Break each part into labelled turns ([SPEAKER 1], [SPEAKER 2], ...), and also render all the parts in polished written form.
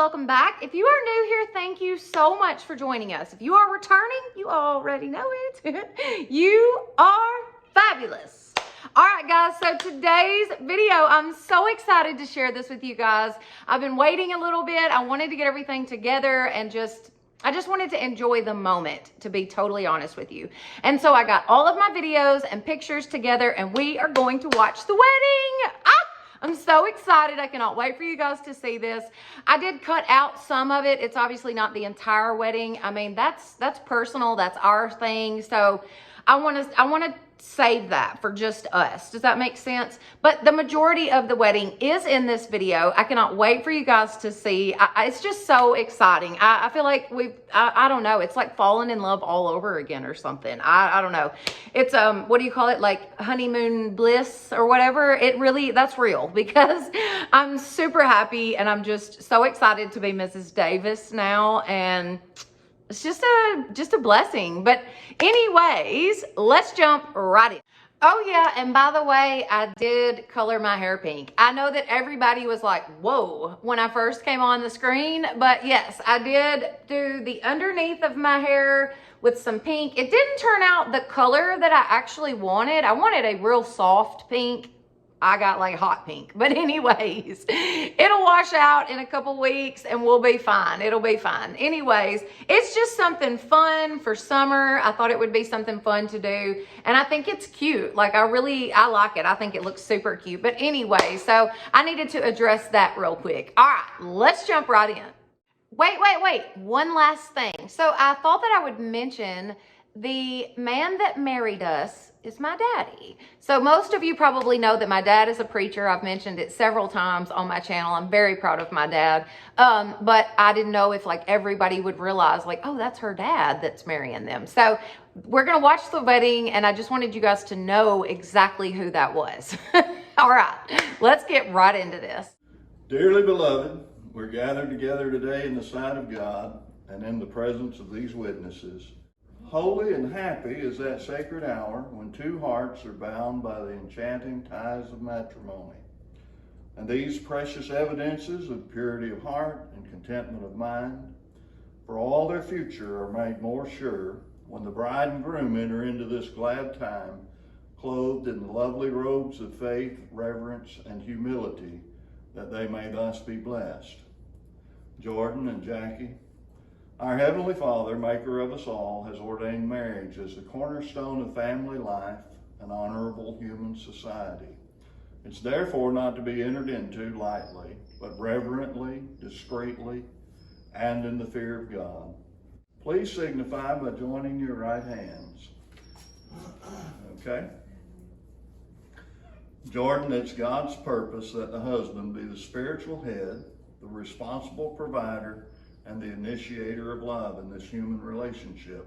[SPEAKER 1] welcome back. If you are new here, thank you so much for joining us. If you are returning, you already know it. You are fabulous. All right, guys, so today's video, I'm so excited to share this with you guys. I've been waiting a little bit. I wanted to get everything together and I just wanted to enjoy the moment, to be totally honest with you. And so I got all of my videos and pictures together, and we are going to watch the wedding. I'm so excited. I cannot wait for you guys to see this. I did cut out some of it. It's obviously not the entire wedding. I mean, that's personal. That's our thing. So I want to save that for just us. Does that make sense? But the majority of the wedding is in this video. I cannot wait for you guys to see. It's just so exciting. I feel like I don't know. It's like falling in love all over again or something. I don't know. It's, what do you call it? Like honeymoon bliss or whatever. That's real, because I'm super happy and I'm just so excited to be Mrs. Davis now. And it's just a blessing. But anyways, let's jump right in. Oh yeah, and by the way, I did color my hair pink. I know that everybody was like, whoa, when I first came on the screen, but yes, I did do the underneath of my hair with some pink. It didn't turn out the color that I actually wanted. I wanted a real soft pink. I got like hot pink. But anyways, it'll wash out in a couple weeks and we'll be fine. It'll be fine. Anyways, it's just something fun for summer. I thought it would be something fun to do. And I think it's cute. Like I like it. I think it looks super cute. But anyway, so I needed to address that real quick. All right, let's jump right in. Wait. One last thing. So I thought that I would mention the man that married us is my daddy. So most of you probably know that my dad is a preacher. I've mentioned it several times on my channel. I'm very proud of my dad. But I didn't know if like everybody would realize like, oh, that's her dad that's marrying them. So we're going to watch the wedding, and I just wanted you guys to know exactly who that was. All right, let's get right into this.
[SPEAKER 2] Dearly beloved, we're gathered together today in the sight of God and in the presence of these witnesses. Holy and happy is that sacred hour when two hearts are bound by the enchanting ties of matrimony. And these precious evidences of purity of heart and contentment of mind for all their future are made more sure when the bride and groom enter into this glad time, clothed in the lovely robes of faith, reverence, and humility, that they may thus be blessed. Jordan and Jackie, our Heavenly Father, maker of us all, has ordained marriage as the cornerstone of family life and honorable human society. It's therefore not to be entered into lightly, but reverently, discreetly, and in the fear of God. Please signify by joining your right hands. Okay? Jordan, it's God's purpose that the husband be the spiritual head, the responsible provider, and the initiator of love in this human relationship.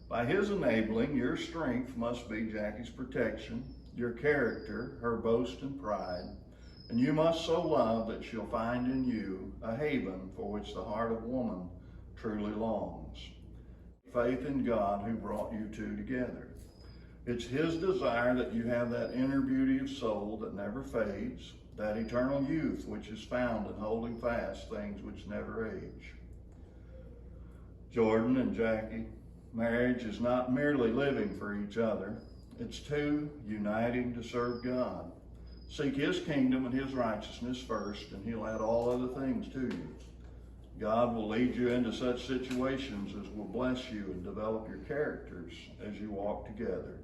[SPEAKER 2] By his enabling, your strength must be Jackie's protection, your character, her boast and pride, and you must so love that she'll find in you a haven for which the heart of woman truly longs. Faith in God who brought you two together. It's his desire that you have that inner beauty of soul that never fades, that eternal youth which is found in holding fast things which never age. Jordan and Jackie, marriage is not merely living for each other. It's two uniting to serve God. Seek his kingdom and his righteousness first, and he'll add all other things to you. God will lead you into such situations as will bless you and develop your characters as you walk together.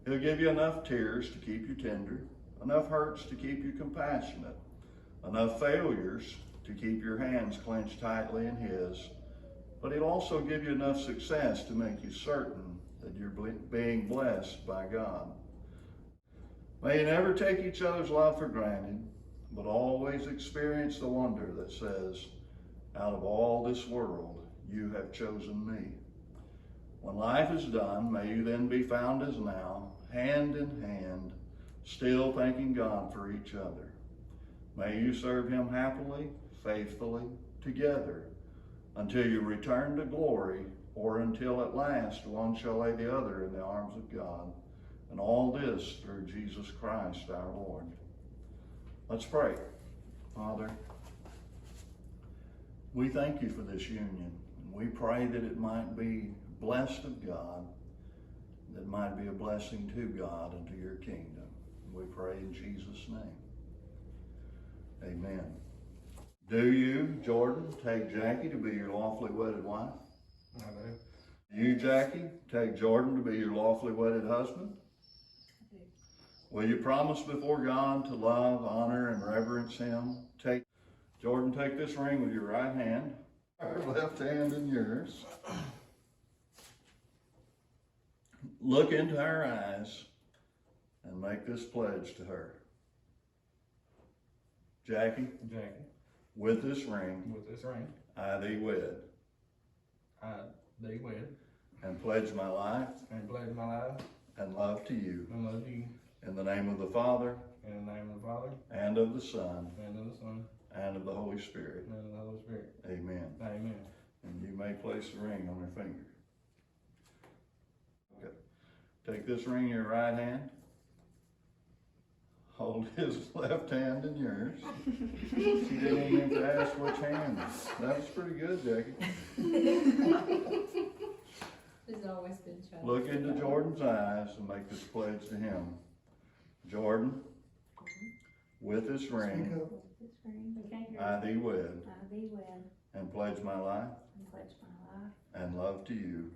[SPEAKER 2] He'll give you enough tears to keep you tender, enough hurts to keep you compassionate, enough failures to keep your hands clenched tightly in his, but he'll also give you enough success to make you certain that you're being blessed by God. May you never take each other's love for granted, but always experience the wonder that says, out of all this world, you have chosen me. When life is done, may you then be found as now, hand in hand, still thanking God for each other. May you serve him happily, faithfully, together, until you return to glory, or until at last one shall lay the other in the arms of God. And all this through Jesus Christ our Lord. Let's pray. Father, We thank you for this union. We pray that it might be blessed of God, that it might be a blessing to God and to your kingdom. We pray in Jesus' name. Amen. Do you, Jordan, take Jackie to be your lawfully wedded wife?
[SPEAKER 3] I do.
[SPEAKER 2] You, Jackie, take Jordan to be your lawfully wedded husband?
[SPEAKER 4] I do.
[SPEAKER 2] Will you promise before God to love, honor, and reverence him? Jordan, take this ring with your right hand, her left hand in yours. Look into her eyes and make this pledge to her. Jackie, with this ring, I thee wed. And pledge my life and love to you. In the name of the Father, and of the Son, and of the Holy Spirit. Amen.
[SPEAKER 3] Amen.
[SPEAKER 2] And you may place the ring on her finger. Okay. Take this ring in your right hand. Hold his left hand in yours. She didn't even have to ask which hand. That was pretty good, Jackie.
[SPEAKER 4] There's always been trouble.
[SPEAKER 2] Look into Jordan's eyes and make this pledge to him. Jordan, with this ring, I thee wed. And pledge my life. And love to you.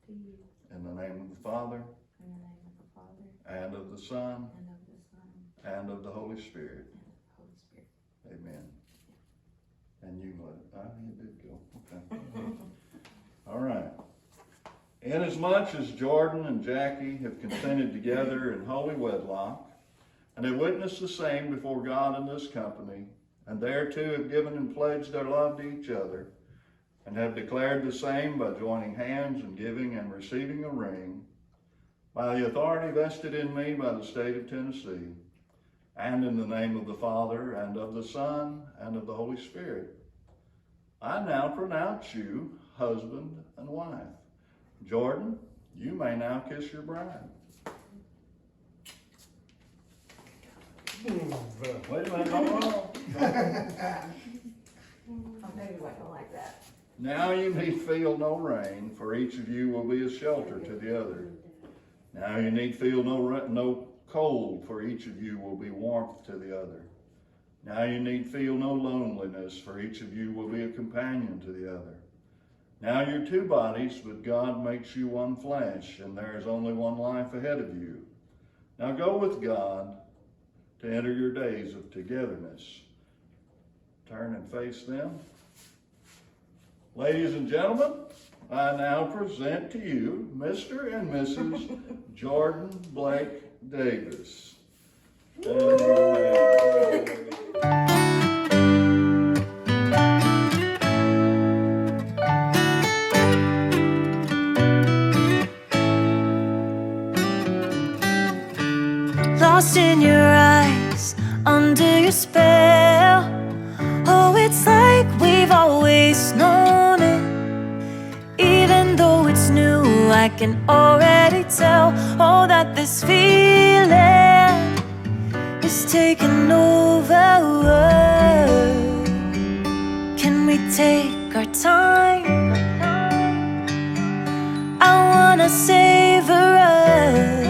[SPEAKER 2] In the name of the Father. And of the Son. And of the Holy Spirit. Amen. And you would. You did go. Okay. All right. Inasmuch as Jordan and Jackie have consented together in holy wedlock, and have witnessed the same before God in this company, and thereto have given and pledged their love to each other, and have declared the same by joining hands and giving and receiving a ring, by the authority vested in me by the state of Tennessee, and in the name of the Father, and of the Son, and of the Holy Spirit, I now pronounce you husband and wife. Jordan, you may now kiss your bride. Wait a minute, hold on.
[SPEAKER 4] Maybe I don't like that.
[SPEAKER 2] Now you need feel no rain, for each of you will be a shelter to the other. Now you need feel no cold, for each of you will be warmth to the other. Now you need feel no loneliness, for each of you will be a companion to the other. Now you're two bodies, but God makes you one flesh, and there is only one life ahead of you. Now go with God to enter your days of togetherness. Turn and face them. Ladies and gentlemen, I now present to you Mr. and Mrs. Jordan Blake Davis.
[SPEAKER 5] Lost in your eyes, under your spell. Oh, it's like we've always known it. Even though it's new, I can already tell. Oh, that this feeling is taking over. Can we take our time? I wanna savor us.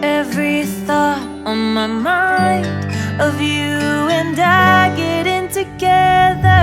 [SPEAKER 5] Every thought on my mind of you and I getting together.